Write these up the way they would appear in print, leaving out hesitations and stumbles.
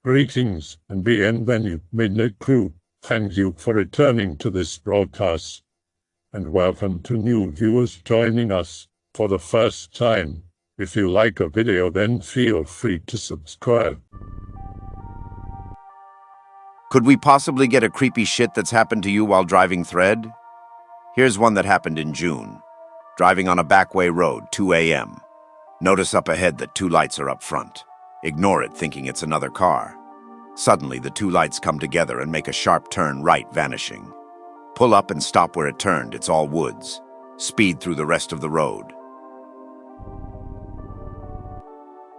Greetings and bienvenue, Midnight Crew. Thank you for returning to this broadcast. And welcome to new viewers joining us for the first time. If you like a video, then feel free to subscribe. Could we possibly get a creepy shit that's happened to you while driving thread? Here's one that happened in June. Driving on a backway road, 2 a.m. Notice up ahead that two lights are up front. Ignore it, thinking it's another car. Suddenly, the two lights come together and make a sharp turn right, vanishing. Pull up and stop where it turned. It's all woods. Speed through the rest of the road.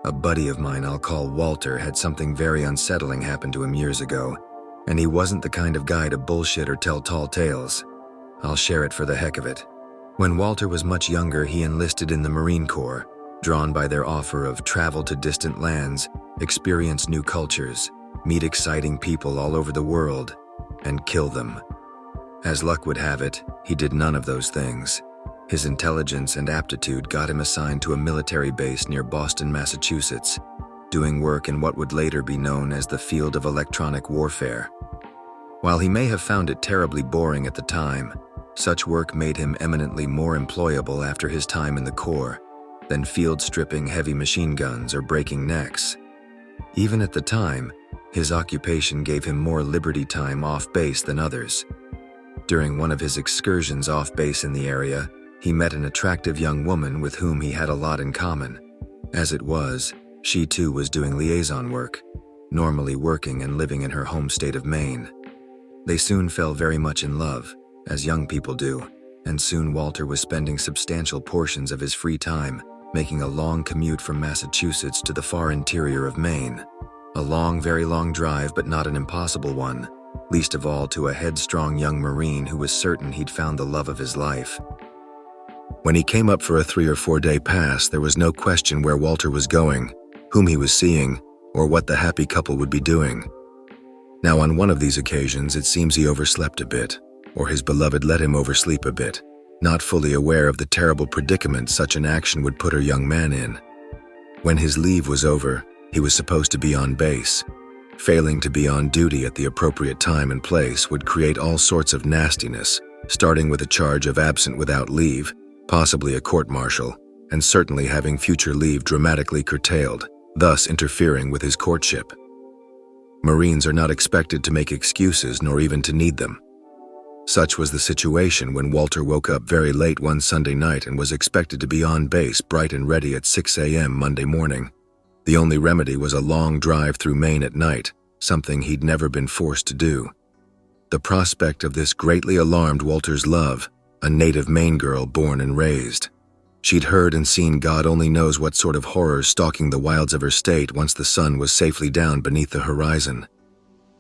A buddy of mine I'll call Walter had something very unsettling happen to him years ago, and he wasn't the kind of guy to bullshit or tell tall tales. I'll share it for the heck of it. When Walter was much younger, he enlisted in the Marine Corps, drawn by their offer of travel to distant lands, experience new cultures, meet exciting people all over the world, and kill them. As luck would have it, he did none of those things. His intelligence and aptitude got him assigned to a military base near Boston, Massachusetts, doing work in what would later be known as the field of electronic warfare. While he may have found it terribly boring at the time, such work made him eminently more employable after his time in the Corps than field stripping heavy machine guns or breaking necks. Even at the time, his occupation gave him more liberty time off base than others. During one of his excursions off base in the area, he met an attractive young woman with whom he had a lot in common. As it was, she too was doing liaison work, normally working and living in her home state of Maine. They soon fell very much in love, as young people do, and soon Walter was spending substantial portions of his free time making a long commute from Massachusetts to the far interior of Maine. A long, very long drive, but not an impossible one, least of all to a headstrong young Marine who was certain he'd found the love of his life. When he came up for a 3 or 4 day pass, there was no question where Walter was going, whom he was seeing, or what the happy couple would be doing. Now, on one of these occasions, it seems he overslept a bit, or his beloved let him oversleep a bit, not fully aware of the terrible predicament such an action would put her young man in. When his leave was over, he was supposed to be on base. Failing to be on duty at the appropriate time and place would create all sorts of nastiness, starting with a charge of absent without leave, possibly a court-martial, and certainly having future leave dramatically curtailed, thus interfering with his courtship. Marines are not expected to make excuses nor even to need them. Such was the situation when Walter woke up very late one Sunday night and was expected to be on base bright and ready at 6 a.m. Monday morning. The only remedy was a long drive through Maine at night, something he'd never been forced to do. The prospect of this greatly alarmed Walter's love, a native Maine girl born and raised. She'd heard and seen God only knows what sort of horrors stalking the wilds of her state once the sun was safely down beneath the horizon.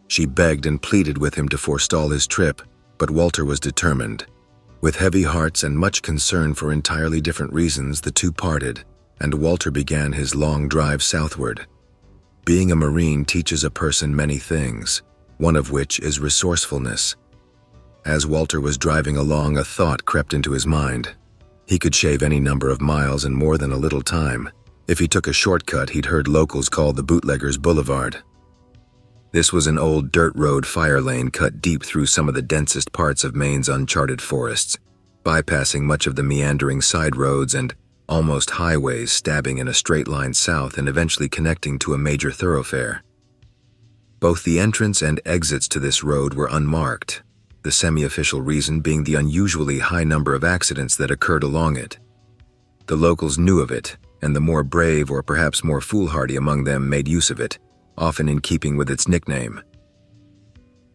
She begged and pleaded with him to forestall his trip, but Walter was determined. With heavy hearts and much concern for entirely different reasons, the two parted, and Walter began his long drive southward. Being a Marine teaches a person many things, one of which is resourcefulness. As Walter was driving along, a thought crept into his mind. He could shave any number of miles in more than a little time. If he took a shortcut he'd heard locals call the Bootlegger's Boulevard. This was an old dirt road fire lane cut deep through some of the densest parts of Maine's uncharted forests, bypassing much of the meandering side roads and almost highways stabbing in a straight line south and eventually connecting to a major thoroughfare. Both the entrance and exits to this road were unmarked, the semi-official reason being the unusually high number of accidents that occurred along it. The locals knew of it, and the more brave or perhaps more foolhardy among them made use of it, often in keeping with its nickname.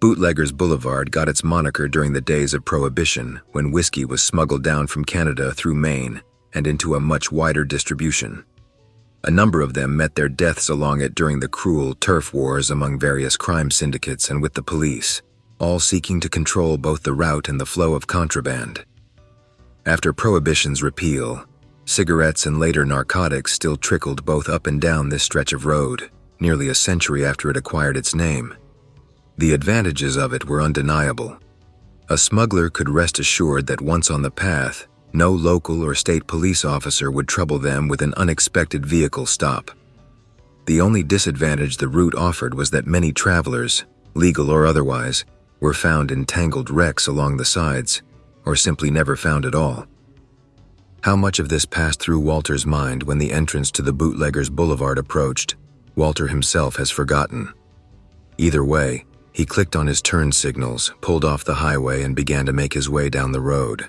Bootlegger's Boulevard got its moniker during the days of Prohibition, when whiskey was smuggled down from Canada through Maine and into a much wider distribution. A number of them met their deaths along it during the cruel turf wars among various crime syndicates and with the police, all seeking to control both the route and the flow of contraband. After Prohibition's repeal, cigarettes and later narcotics still trickled both up and down this stretch of road, nearly a century after it acquired its name. The advantages of it were undeniable. A smuggler could rest assured that once on the path, no local or state police officer would trouble them with an unexpected vehicle stop. The only disadvantage the route offered was that many travelers, legal or otherwise, were found in tangled wrecks along the sides, or simply never found at all. How much of this passed through Walter's mind when the entrance to the Bootleggers Boulevard approached, Walter himself has forgotten. Either way, he clicked on his turn signals, pulled off the highway, and began to make his way down the road.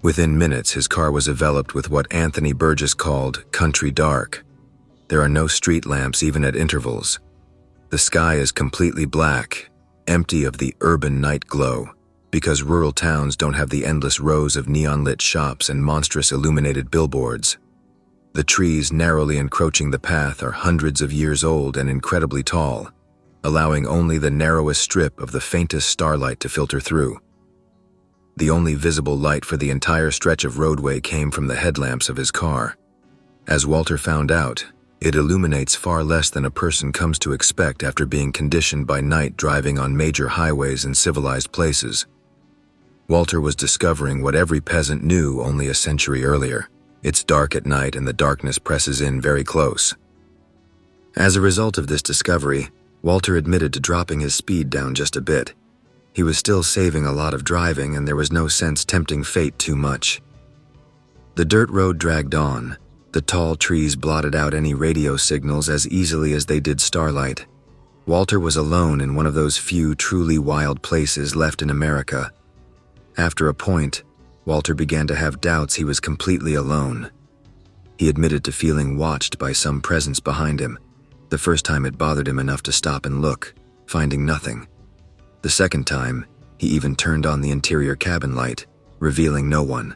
Within minutes, his car was enveloped with what Anthony Burgess called country dark. There are no street lamps even at intervals. The sky is completely black, empty of the urban night glow, because rural towns don't have the endless rows of neon-lit shops and monstrous illuminated billboards. The trees narrowly encroaching the path are hundreds of years old and incredibly tall, allowing only the narrowest strip of the faintest starlight to filter through. The only visible light for the entire stretch of roadway came from the headlamps of his car. As Walter found out, it illuminates far less than a person comes to expect after being conditioned by night driving on major highways in civilized places. Walter was discovering what every peasant knew only a century earlier. It's dark at night and the darkness presses in very close. As a result of this discovery, Walter admitted to dropping his speed down just a bit. He was still saving a lot of driving and there was no sense tempting fate too much. The dirt road dragged on. The tall trees blotted out any radio signals as easily as they did starlight. Walter was alone in one of those few truly wild places left in America. After a point, Walter began to have doubts he was completely alone. He admitted to feeling watched by some presence behind him. The first time it bothered him enough to stop and look, finding nothing. The second time, he even turned on the interior cabin light, revealing no one.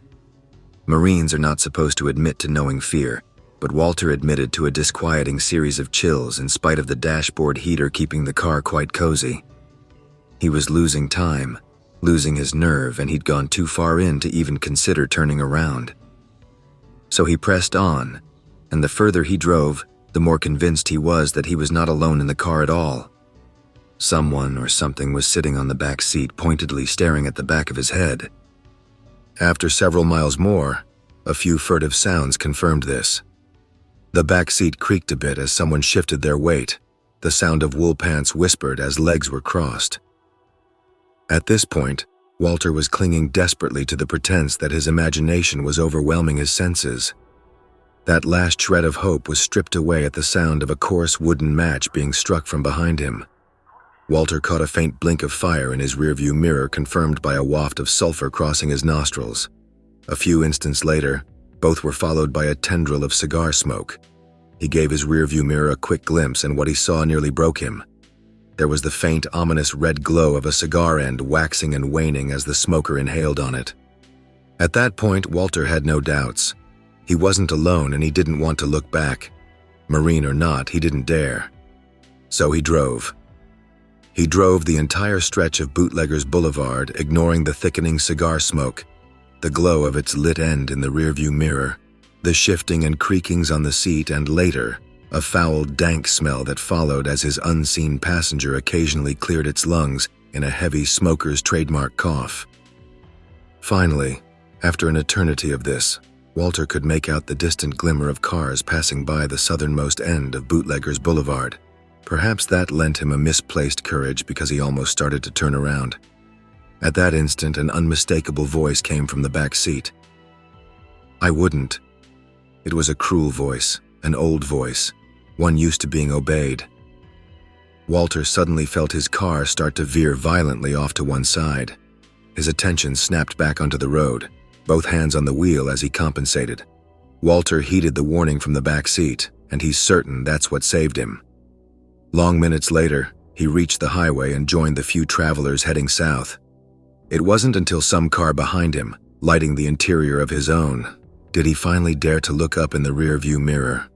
Marines are not supposed to admit to knowing fear, but Walter admitted to a disquieting series of chills in spite of the dashboard heater keeping the car quite cozy. He was losing time, losing his nerve, and he'd gone too far in to even consider turning around. So he pressed on, and the further he drove, the more convinced he was that he was not alone in the car at all. Someone or something was sitting on the back seat, pointedly staring at the back of his head. After several miles more, a few furtive sounds confirmed this. The back seat creaked a bit as someone shifted their weight. The sound of wool pants whispered as legs were crossed. At this point, Walter was clinging desperately to the pretense that his imagination was overwhelming his senses. That last shred of hope was stripped away at the sound of a coarse wooden match being struck from behind him. Walter caught a faint blink of fire in his rearview mirror, confirmed by a waft of sulfur crossing his nostrils. A few instants later, both were followed by a tendril of cigar smoke. He gave his rearview mirror a quick glimpse, and what he saw nearly broke him. There was the faint, ominous red glow of a cigar end waxing and waning as the smoker inhaled on it. At that point, Walter had no doubts. He wasn't alone and he didn't want to look back. Marine or not, he didn't dare. So he drove. He drove the entire stretch of Bootleggers Boulevard, ignoring the thickening cigar smoke, the glow of its lit end in the rearview mirror, the shifting and creakings on the seat, and later, a foul, dank smell that followed as his unseen passenger occasionally cleared its lungs in a heavy smoker's trademark cough. Finally, after an eternity of this, Walter could make out the distant glimmer of cars passing by the southernmost end of Bootleggers Boulevard. Perhaps that lent him a misplaced courage because he almost started to turn around. At that instant, an unmistakable voice came from the back seat. "I wouldn't." It was a cruel voice, an old voice, one used to being obeyed. Walter suddenly felt his car start to veer violently off to one side. His attention snapped back onto the road, both hands on the wheel as he compensated. Walter heeded the warning from the back seat, and he's certain that's what saved him. Long minutes later, he reached the highway and joined the few travelers heading south. It wasn't until some car behind him, lighting the interior of his own, did he finally dare to look up in the rearview mirror.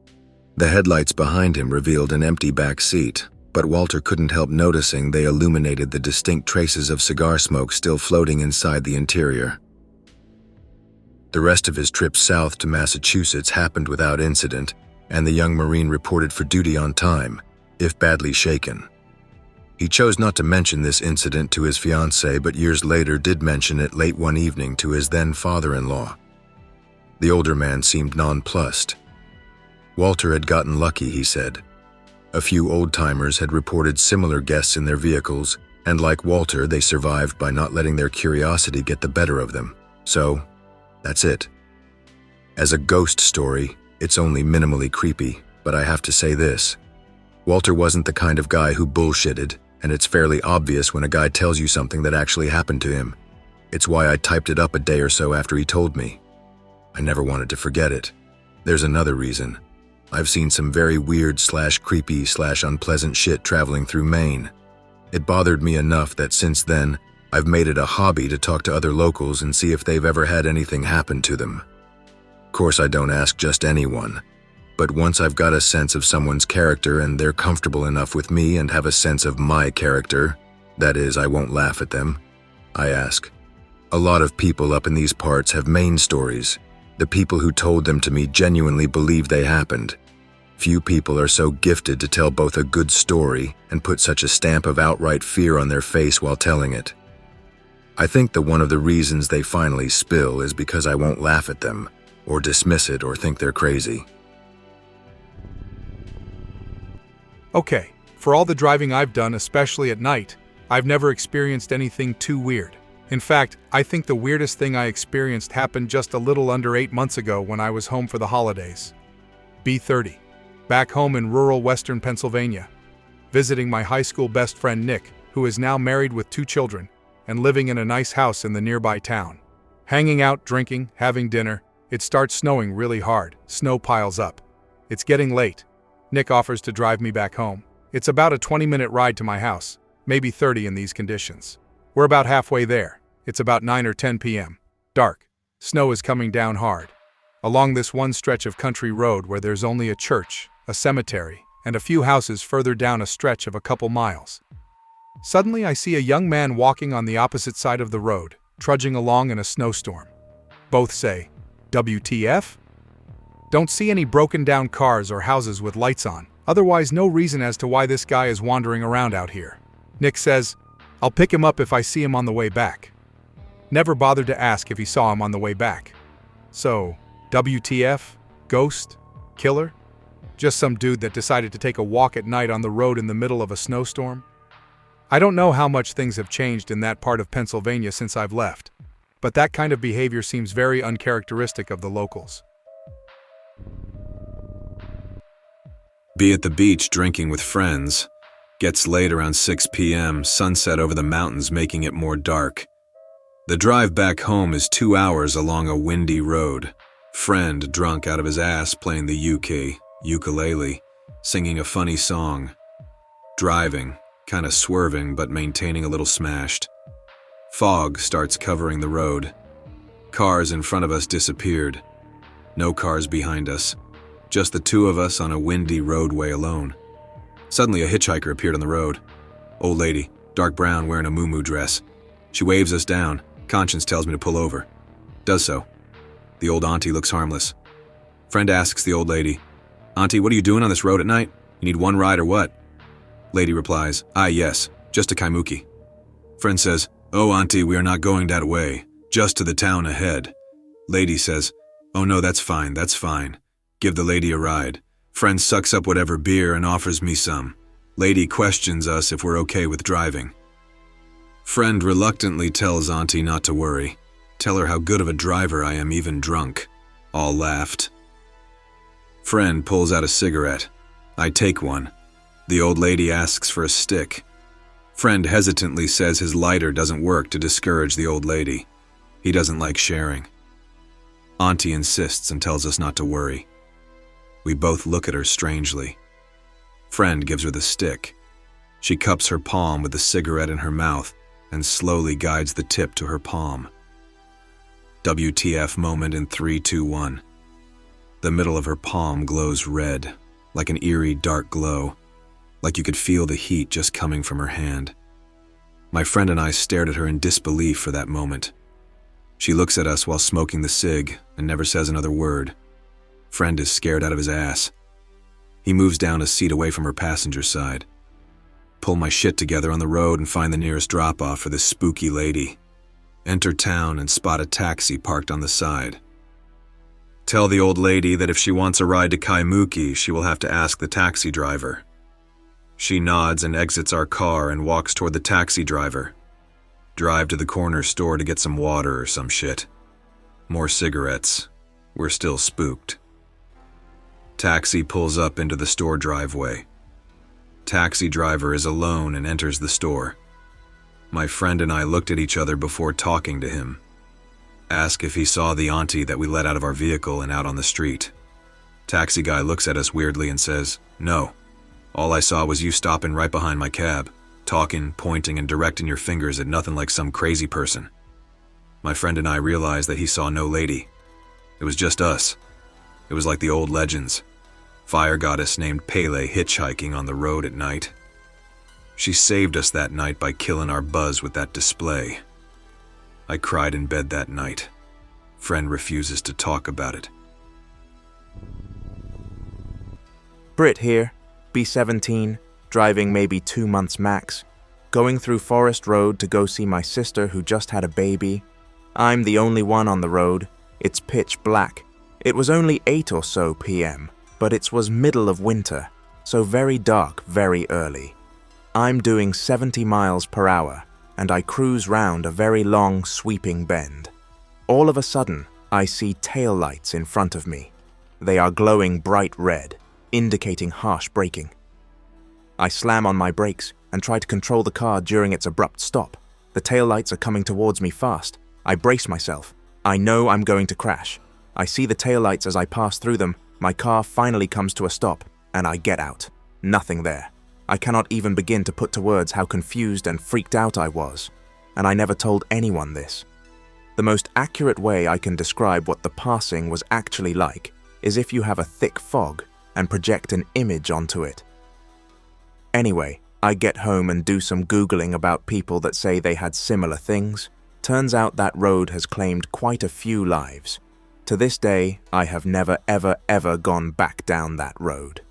The headlights behind him revealed an empty back seat, but Walter couldn't help noticing they illuminated the distinct traces of cigar smoke still floating inside the interior. The rest of his trip south to Massachusetts happened without incident, and the young Marine reported for duty on time, if badly shaken. He chose not to mention this incident to his fiancée, but years later did mention it late one evening to his then father-in-law. The older man seemed nonplussed. Walter had gotten lucky, he said. A few old-timers had reported similar guests in their vehicles, and like Walter, they survived by not letting their curiosity get the better of them. So, that's it. As a ghost story, it's only minimally creepy, but I have to say this. Walter wasn't the kind of guy who bullshitted, and it's fairly obvious when a guy tells you something that actually happened to him. It's why I typed it up a day or so after he told me. I never wanted to forget it. There's another reason. I've seen some very weird/creepy/unpleasant shit traveling through Maine. It bothered me enough that since then, I've made it a hobby to talk to other locals and see if they've ever had anything happen to them. Of course, I don't ask just anyone. But once I've got a sense of someone's character and they're comfortable enough with me and have a sense of my character, that is, I won't laugh at them, I ask. A lot of people up in these parts have Maine stories. The people who told them to me genuinely believe they happened. Few people are so gifted to tell both a good story and put such a stamp of outright fear on their face while telling it. I think that one of the reasons they finally spill is because I won't laugh at them, or dismiss it or think they're crazy. Okay, for all the driving I've done, especially at night, I've never experienced anything too weird. In fact, I think the weirdest thing I experienced happened just a little under 8 months ago when I was home for the holidays. B30, back home in rural western Pennsylvania, visiting my high school best friend Nick, who is now married with 2 children and living in a nice house in the nearby town. Hanging out, drinking, having dinner. It starts snowing really hard. Snow piles up. It's getting late. Nick offers to drive me back home. It's about a 20-minute ride to my house, maybe 30 in these conditions. We're about halfway there. It's about 9 or 10 p.m. Dark. Snow is coming down hard. Along this one stretch of country road where there's only a church, a cemetery, and a few houses further down a stretch of a couple miles. Suddenly I see a young man walking on the opposite side of the road, trudging along in a snowstorm. Both say, WTF? Don't see any broken down cars or houses with lights on, otherwise no reason as to why this guy is wandering around out here. Nick says, I'll pick him up if I see him on the way back. Never bothered to ask if he saw him on the way back. So, WTF? Ghost? Killer? Just some dude that decided to take a walk at night on the road in the middle of a snowstorm? I don't know how much things have changed in that part of Pennsylvania since I've left, but that kind of behavior seems very uncharacteristic of the locals. Be at the beach drinking with friends. Gets late around 6 p.m., sunset over the mountains making it more dark. The drive back home is 2 hours along a windy road. Friend drunk out of his ass playing the ukulele, singing a funny song. Driving, kinda swerving but maintaining a little smashed. Fog starts covering the road. Cars in front of us disappeared. No cars behind us. Just the 2 of us on a windy roadway alone. Suddenly a hitchhiker appeared on the road. Old lady, dark brown, wearing a muumuu dress. She waves us down. Conscience tells me to pull over. Does so. The old auntie looks harmless. Friend asks the old lady, Auntie, what are you doing on this road at night? You need one ride or what? Lady replies, yes, just to Kaimuki. Friend says, Oh, auntie, we are not going that way. Just to the town ahead. Lady says, Oh no, that's fine. Give the lady a ride. Friend sucks up whatever beer and offers me some. Lady questions us if we're okay with driving. Friend reluctantly tells auntie not to worry. Tell her how good of a driver I am even drunk. All laughed. Friend pulls out a cigarette. I take one. The old lady asks for a stick. Friend hesitantly says his lighter doesn't work to discourage the old lady. He doesn't like sharing. Auntie insists and tells us not to worry. We both look at her strangely. Friend gives her the stick. She cups her palm with the cigarette in her mouth and slowly guides the tip to her palm. WTF moment in 3, 2, 1. The middle of her palm glows red, like an eerie dark glow, like you could feel the heat just coming from her hand. My friend and I stared at her in disbelief for that moment. She looks at us while smoking the cig and never says another word. Friend is scared out of his ass. He moves down a seat away from her passenger side. Pull my shit together on the road and find the nearest drop-off for this spooky lady. Enter town and spot a taxi parked on the side. Tell the old lady that if she wants a ride to Kaimuki, she will have to ask the taxi driver. She nods and exits our car and walks toward the taxi driver. Drive to the corner store to get some water or some shit. More cigarettes. We're still spooked. Taxi pulls up into the store driveway. Taxi driver is alone and enters the store. My friend and I looked at each other before talking to him. Ask if he saw the auntie that we let out of our vehicle and out on the street. Taxi guy looks at us weirdly and says, "No. All I saw was you stopping right behind my cab, talking, pointing, and directing your fingers at nothing like some crazy person." My friend and I realized that he saw no lady. It was just us. It was like the old legends. Fire goddess named Pele hitchhiking on the road at night. She saved us that night by killing our buzz with that display. I cried in bed that night. Friend refuses to talk about it. Brit here, B17, driving maybe 2 months max. Going through Forest Road to go see my sister who just had a baby. I'm the only one on the road. It's pitch black. It was only 8 or so p.m., but it was middle of winter, so very dark very early. I'm doing 70 miles per hour, and I cruise round a very long sweeping bend. All of a sudden, I see taillights in front of me. They are glowing bright red, indicating harsh braking. I slam on my brakes and try to control the car during its abrupt stop. The taillights are coming towards me fast. I brace myself. I know I'm going to crash. I see the taillights as I pass through them. My car finally comes to a stop, and I get out. Nothing there. I cannot even begin to put to words how confused and freaked out I was, and I never told anyone this. The most accurate way I can describe what the passing was actually like is if you have a thick fog and project an image onto it. Anyway, I get home and do some Googling about people that say they had similar things. Turns out that road has claimed quite a few lives. To this day, I have never ever gone back down that road.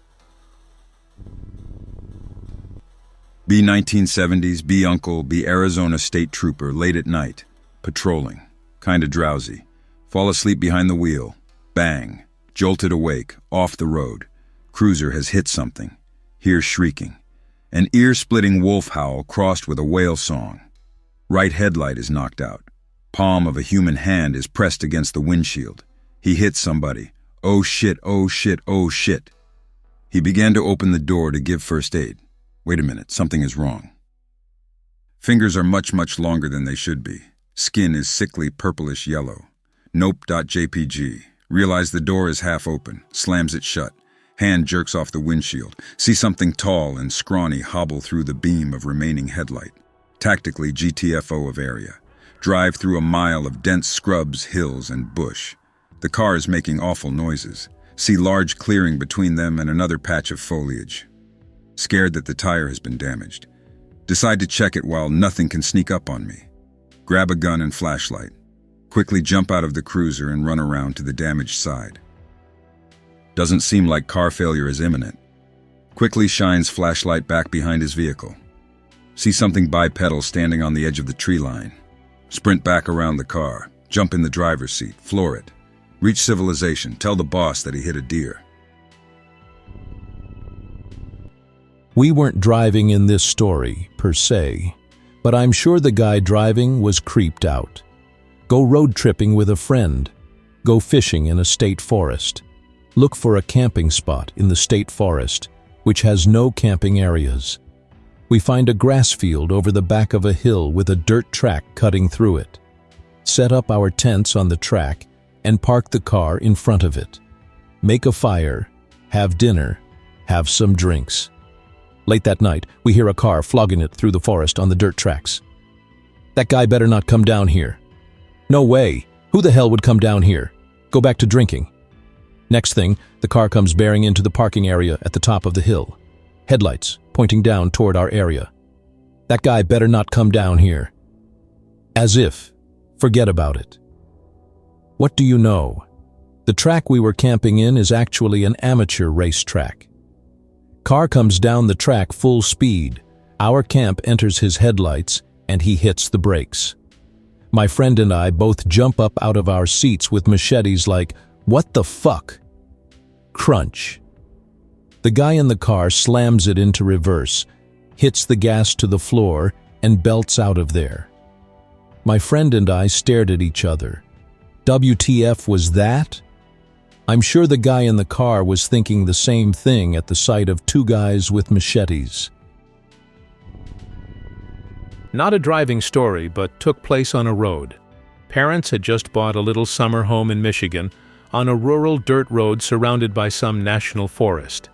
Be 1970s, be uncle, be Arizona State Trooper late at night, patrolling, kinda drowsy, fall asleep behind the wheel, bang, jolted awake, off the road, cruiser has hit something, hear shrieking, an ear-splitting wolf howl crossed with a whale song. Right headlight is knocked out, palm of a human hand is pressed against the windshield. He hits somebody, oh shit, oh shit, oh shit. He began to open the door to give first aid. Wait a minute, something is wrong. Fingers are much longer than they should be. Skin is sickly purplish yellow. Nope.jpg. Realize the door is half open, slams it shut. Hand jerks off the windshield. See something tall and scrawny hobble through the beam of remaining headlight. Tactically GTFO of area. Drive through a mile of dense scrubs, hills, and bush. The car is making awful noises. See large clearing between them and another patch of foliage. Scared that the tire has been damaged. Decide to check it while nothing can sneak up on me. Grab a gun and flashlight. Quickly jump out of the cruiser and run around to the damaged side. Doesn't seem like car failure is imminent. Quickly shines flashlight back behind his vehicle. See something bipedal standing on the edge of the tree line. Sprint back around the car. Jump in the driver's seat. Floor it. Reach civilization. Tell the boss that he hit a deer. We weren't driving in this story, per se, but I'm sure the guy driving was creeped out. Go road tripping with a friend. Go fishing in a state forest. Look for a camping spot in the state forest, which has no camping areas. We find a grass field over the back of a hill with a dirt track cutting through it. Set up our tents on the track and park the car in front of it. Make a fire, have dinner, have some drinks. Late that night, we hear a car flogging it through the forest on the dirt tracks. That guy better not come down here. No way. Who the hell would come down here? Go back to drinking. Next thing, the car comes bearing into the parking area at the top of the hill. Headlights pointing down toward our area. That guy better not come down here. As if. Forget about it. What do you know? The track we were camping in is actually an amateur racetrack. Car comes down the track full speed. Our camp enters his headlights, and he hits the brakes. My friend and I both jump up out of our seats with machetes like, what the fuck? Crunch. The guy in the car slams it into reverse, hits the gas to the floor, and belts out of there. My friend and I stared at each other. WTF was that? I'm sure the guy in the car was thinking the same thing at the sight of two guys with machetes. Not a driving story, but took place on a road. Parents had just bought a little summer home in Michigan on a rural dirt road surrounded by some national forest.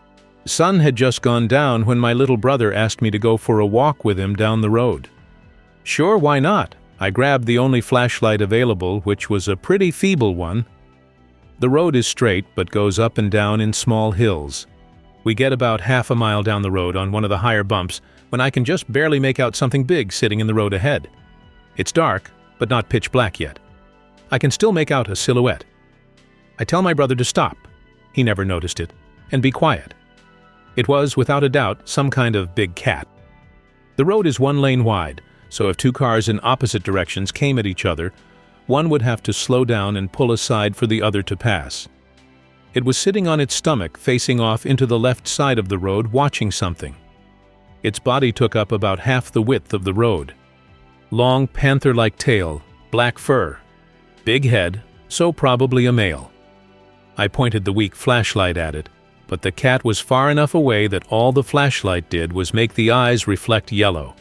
Sun had just gone down when my little brother asked me to go for a walk with him down the road. Sure, why not? I grabbed the only flashlight available, which was a pretty feeble one. The road is straight, but goes up and down in small hills. We get about half a mile down the road on one of the higher bumps when I can just barely make out something big sitting in the road ahead. It's dark, but not pitch black yet. I can still make out a silhouette. I tell my brother to stop. He never noticed it, and be quiet. It was, without a doubt, some kind of big cat. The road is 1 lane wide, so if two cars in opposite directions came at each other, one would have to slow down and pull aside for the other to pass. It was sitting on its stomach, facing off into the left side of the road, watching something. Its body took up about half the width of the road. Long, panther-like tail, black fur, big head, so probably a male. I pointed the weak flashlight at it, but the cat was far enough away that all the flashlight did was make the eyes reflect yellow.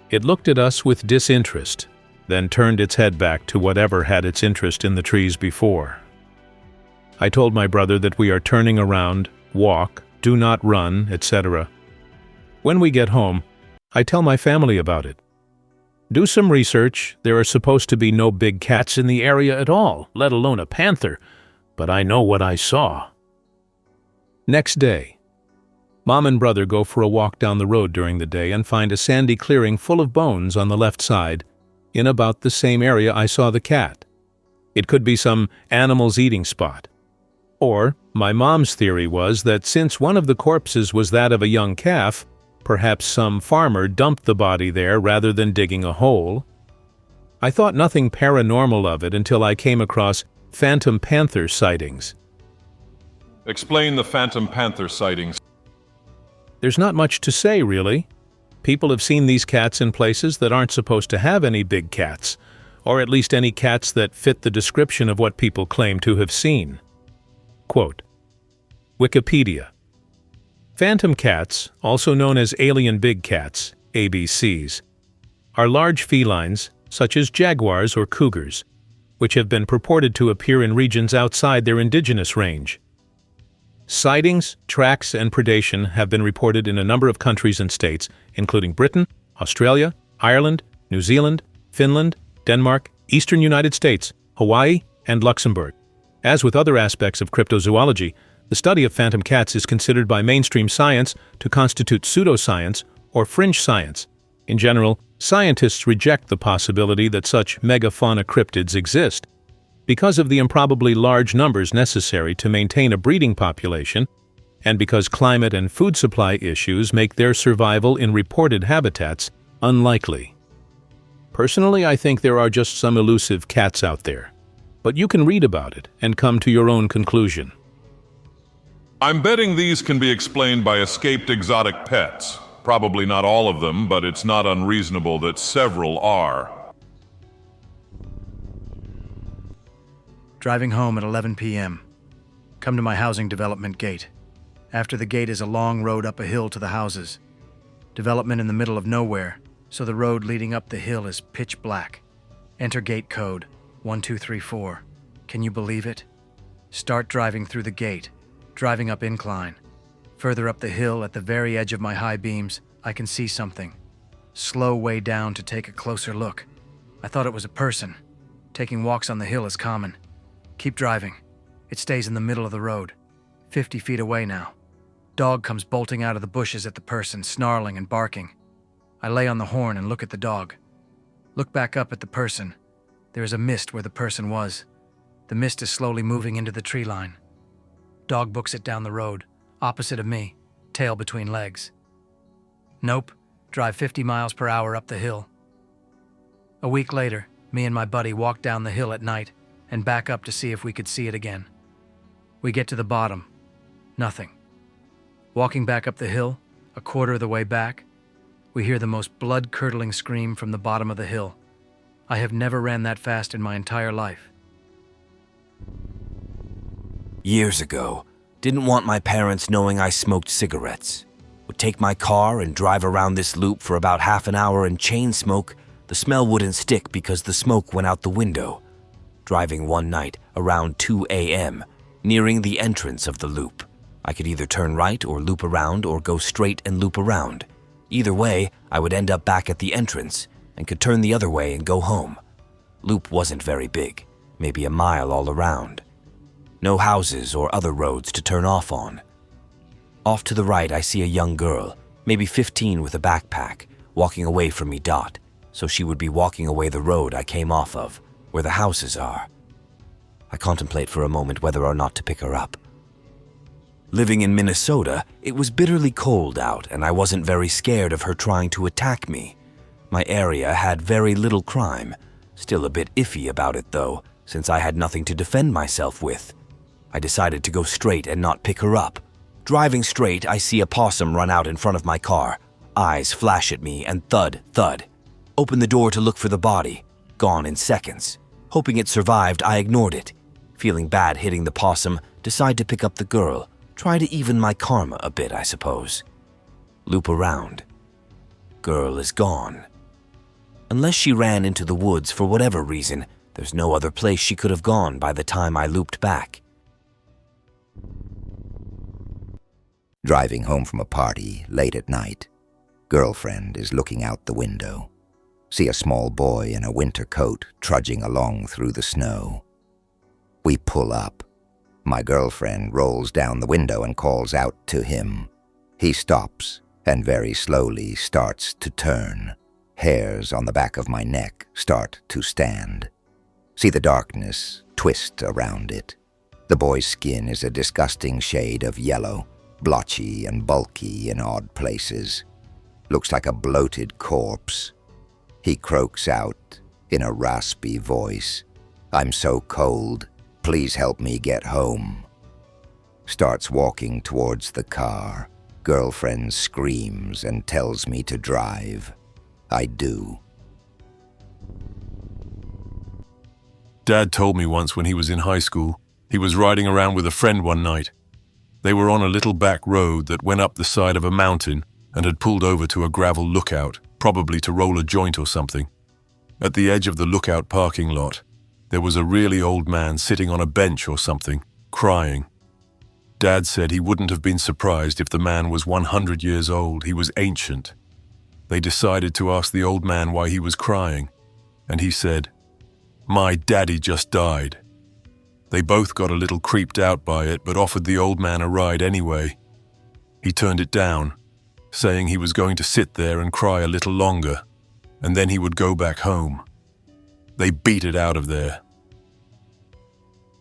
It looked at us with disinterest, then turned its head back to whatever had its interest in the trees before. I told my brother that we are turning around, walk, do not run, etc. When we get home, I tell my family about it. Do some research. There are supposed to be no big cats in the area at all, let alone a panther, but I know what I saw. Next day, Mom and brother go for a walk down the road during the day and find a sandy clearing full of bones on the left side, in about the same area I saw the cat. It could be some animal's eating spot. Or, my mom's theory was that since one of the corpses was that of a young calf, perhaps some farmer dumped the body there rather than digging a hole. I thought nothing paranormal of it until I came across phantom panther sightings. Explain the phantom panther sightings. There's not much to say, really. People have seen these cats in places that aren't supposed to have any big cats, or at least any cats that fit the description of what people claim to have seen. Quote, Wikipedia. Phantom cats, also known as alien big cats, ABCs, are large felines, such as jaguars or cougars, which have been purported to appear in regions outside their indigenous range. Sightings, tracks, and predation have been reported in a number of countries and states, including Britain, Australia, Ireland, New Zealand, Finland, Denmark, Eastern United States, Hawaii, and Luxembourg. As with other aspects of cryptozoology, the study of phantom cats is considered by mainstream science to constitute pseudoscience or fringe science. In general, scientists reject the possibility that such megafauna cryptids exist, because of the improbably large numbers necessary to maintain a breeding population, and because climate and food supply issues make their survival in reported habitats unlikely. Personally, I think there are just some elusive cats out there, but you can read about it and come to your own conclusion. I'm betting these can be explained by escaped exotic pets. Probably not all of them, but it's not unreasonable that several are. Driving home at 11 p.m. Come to my housing development gate. After the gate is a long road up a hill to the houses. Development in the middle of nowhere, so the road leading up the hill is pitch black. Enter gate code 1234. Can you believe it? Start driving through the gate, driving up incline. Further up the hill, at the very edge of my high beams, I can see something. Slow way down to take a closer look. I thought it was a person. Taking walks on the hill is common. Keep driving. It stays in the middle of the road. 50 feet away now. Dog comes bolting out of the bushes at the person, snarling and barking. I lay on the horn and look at the dog. Look back up at the person. There is a mist where the person was. The mist is slowly moving into the tree line. Dog books it down the road, opposite of me, tail between legs. Nope, drive 50 miles per hour up the hill. A week later, me and my buddy walked down the hill at night and back up to see if we could see it again. We get to the bottom. Nothing. Walking back up the hill, a quarter of the way back, we hear the most blood-curdling scream from the bottom of the hill. I have never ran that fast in my entire life. Years ago, didn't want my parents knowing I smoked cigarettes. Would take my car and drive around this loop for about half an hour and chain smoke. The smell wouldn't stick because the smoke went out the window. Driving one night around 2 a.m., nearing the entrance of the loop. I could either turn right or loop around or go straight and loop around. Either way, I would end up back at the entrance and could turn the other way and go home. Loop wasn't very big, maybe a mile all around. No houses or other roads to turn off on. Off to the right, I see a young girl, maybe 15 with a backpack, walking away from me. So she would be walking away the road I came off of, where the houses are. I contemplate for a moment whether or not to pick her up. Living in Minnesota, it was bitterly cold out and I wasn't very scared of her trying to attack me. My area had very little crime, still a bit iffy about it though, since I had nothing to defend myself with. I decided to go straight and not pick her up. Driving straight, I see a possum run out in front of my car. Eyes flash at me and thud, thud. Open the door to look for the body. Gone in seconds. Hoping it survived, I ignored it. Feeling bad hitting the possum, decide to pick up the girl. Try to even my karma a bit, I suppose. Loop around. Girl is gone. Unless she ran into the woods for whatever reason, there's no other place she could have gone by the time I looped back. Driving home from a party late at night. Girlfriend is looking out the window. See a small boy in a winter coat trudging along through the snow. We pull up. My girlfriend rolls down the window and calls out to him. He stops and very slowly starts to turn. Hairs on the back of my neck start to stand. See the darkness twist around it. The boy's skin is a disgusting shade of yellow, blotchy and bulky in odd places. Looks like a bloated corpse. He croaks out in a raspy voice, "I'm so cold, please help me get home." Starts walking towards the car. Girlfriend screams and tells me to drive. I do. Dad told me once when he was in high school, he was riding around with a friend one night. They were on a little back road that went up the side of a mountain and had pulled over to a gravel lookout, probably to roll a joint or something. At the edge of the lookout parking lot, there was a really old man sitting on a bench or something, crying. Dad said he wouldn't have been surprised if the man was 100 years old. He was ancient. They decided to ask the old man why he was crying, and he said, "My daddy just died." They both got a little creeped out by it, but offered the old man a ride anyway. He turned it down, saying he was going to sit there and cry a little longer, and then he would go back home. They beat it out of there.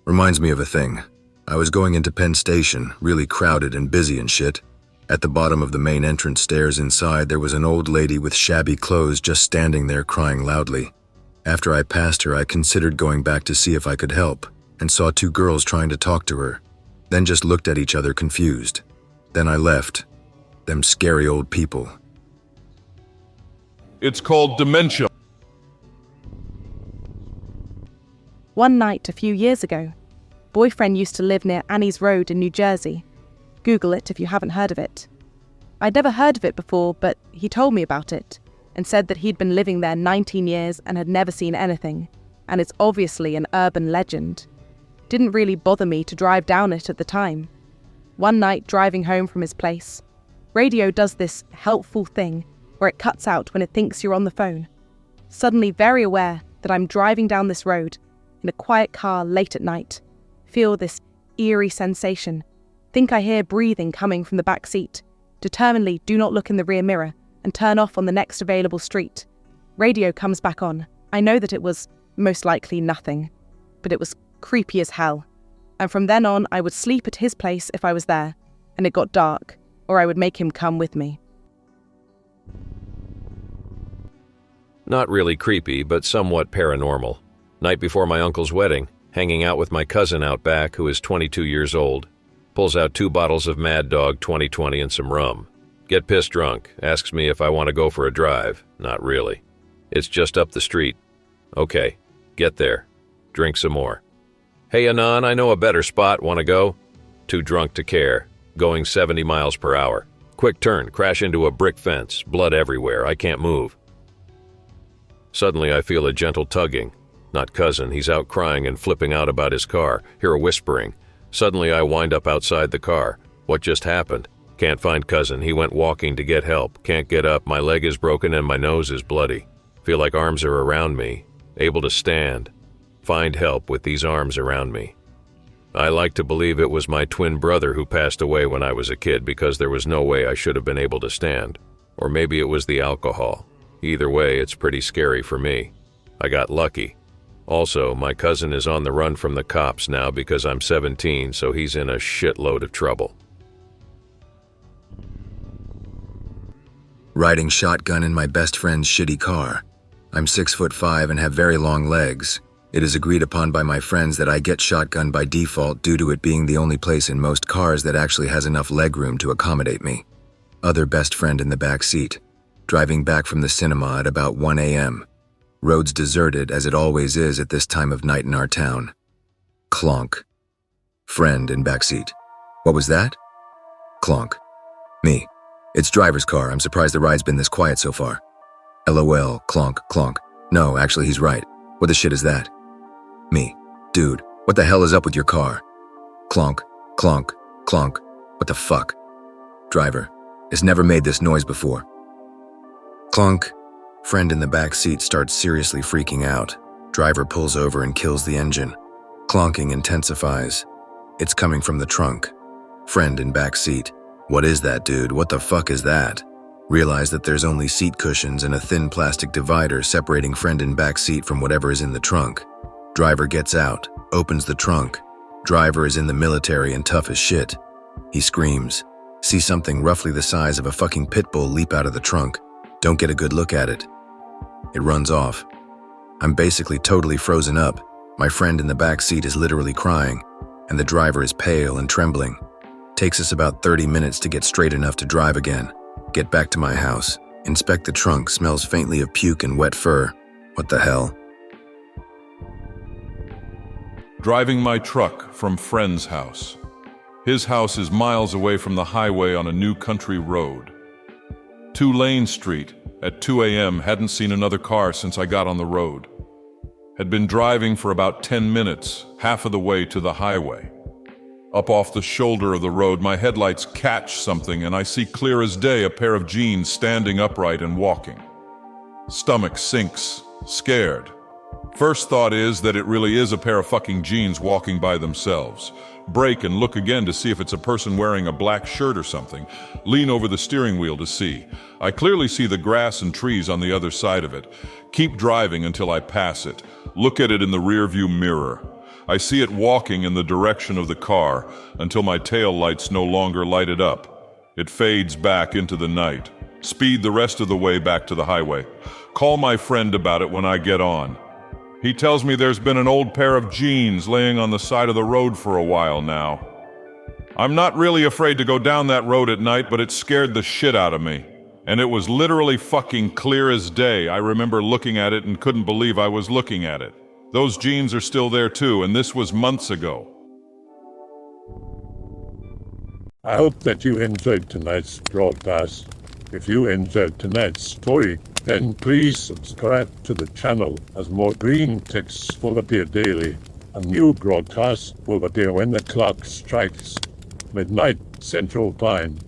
Reminds me of a thing. I was going into Penn Station, really crowded and busy and shit. At the bottom of the main entrance stairs inside, there was an old lady with shabby clothes just standing there crying loudly. After I passed her, I considered going back to see if I could help, and saw two girls trying to talk to her, then just looked at each other confused. Then I left. Them scary old people. It's called Dementia. One night a few years ago, boyfriend used to live near Annie's Road in New Jersey. Google it if you haven't heard of it. I'd never heard of it before, but he told me about it and said that he'd been living there 19 years and had never seen anything, and it's obviously an urban legend. Didn't really bother me to drive down it at the time. One night driving home from his place, radio does this helpful thing where it cuts out when it thinks you're on the phone. Suddenly very aware that I'm driving down this road in a quiet car late at night. Feel this eerie sensation. Think I hear breathing coming from the back seat. Determinedly do not look in the rear mirror and turn off on the next available street. Radio comes back on. I know that it was most likely nothing, but it was creepy as hell. And from then on, I would sleep at his place if I was there, and it got dark, or I would make him come with me. Not really creepy, but somewhat paranormal. Night before my uncle's wedding, hanging out with my cousin out back who is 22 years old. Pulls out 2 bottles of Mad Dog 2020 and some rum. Get pissed drunk. Asks me if I want to go for a drive. Not really. It's just up the street. Okay. Get there. Drink some more. Hey, Anon, I know a better spot. Want to go? Too drunk to care. Going 70 miles per hour. Quick turn. Crash into a brick fence. Blood everywhere. I can't move. Suddenly, I feel a gentle tugging. Not cousin. He's out crying and flipping out about his car. Hear a whispering. Suddenly, I wind up outside the car. What just happened? Can't find cousin. He went walking to get help. Can't get up. My leg is broken and my nose is bloody. Feel like arms are around me. Able to stand. Find help with these arms around me. I like to believe it was my twin brother who passed away when I was a kid because there was no way I should have been able to stand. Or maybe it was the alcohol. Either way, it's pretty scary for me. I got lucky. Also, my cousin is on the run from the cops now because I'm 17, so he's in a shitload of trouble. Riding shotgun in my best friend's shitty car. I'm 6'5" and have very long legs. It is agreed upon by my friends that I get shotgun by default due to it being the only place in most cars that actually has enough legroom to accommodate me. Other best friend in the back seat. Driving back from the cinema at about 1 a.m. Roads deserted as it always is at this time of night in our town. Clonk. Friend in backseat. What was that? Clonk. Me. It's driver's car. I'm surprised the ride's been this quiet so far. LOL. Clonk. Clonk. No, actually he's right. What the shit is that? Me. Dude, what the hell is up with your car? Clonk. Clonk. Clonk. What the fuck? Driver. It's never made this noise before. Clonk. Friend in the back seat starts seriously freaking out. Driver pulls over and kills the engine. Clonking intensifies. It's coming from the trunk. Friend in back seat. What is that, dude? What the fuck is that? Realize that there's only seat cushions and a thin plastic divider separating friend in back seat from whatever is in the trunk. Driver gets out, opens the trunk. Driver is in the military and tough as shit. He screams. See something roughly the size of a fucking pit bull leap out of the trunk. Don't get a good look at it. It runs off. I'm basically totally frozen up. My friend in the back seat is literally crying, and the driver is pale and trembling. Takes us about 30 minutes to get straight enough to drive again. Get back to my house. Inspect the trunk. Smells faintly of puke and wet fur. What the hell? Driving my truck from friend's house. His house is miles away from the highway on a new country road. 2 Lane Street at 2 a.m. Hadn't seen another car since I got on the road. Had been driving for about 10 minutes, half of the way to the highway. Up off the shoulder of the road, my headlights catch something and I see clear as day a pair of jeans standing upright and walking. Stomach sinks, scared. First thought is that it really is a pair of fucking jeans walking by themselves. Brake and look again to see if it's a person wearing a black shirt or something. Lean over the steering wheel to see. I clearly see the grass and trees on the other side of it. Keep driving until I pass it. Look at it in the rearview mirror. I see it walking in the direction of the car until my tail lights no longer light it up. It fades back into the night. Speed the rest of the way back to the highway. Call my friend about it when I get on. He tells me there's been an old pair of jeans laying on the side of the road for a while now. I'm not really afraid to go down that road at night, but it scared the shit out of me. And it was literally fucking clear as day. I remember looking at it and couldn't believe I was looking at it. Those jeans are still there too, and this was months ago. I hope that you enjoyed tonight's broadcast. If you enjoyed tonight's story, then please subscribe to the channel as more Greentext will appear daily. A new broadcast will appear when the clock strikes midnight Central Time.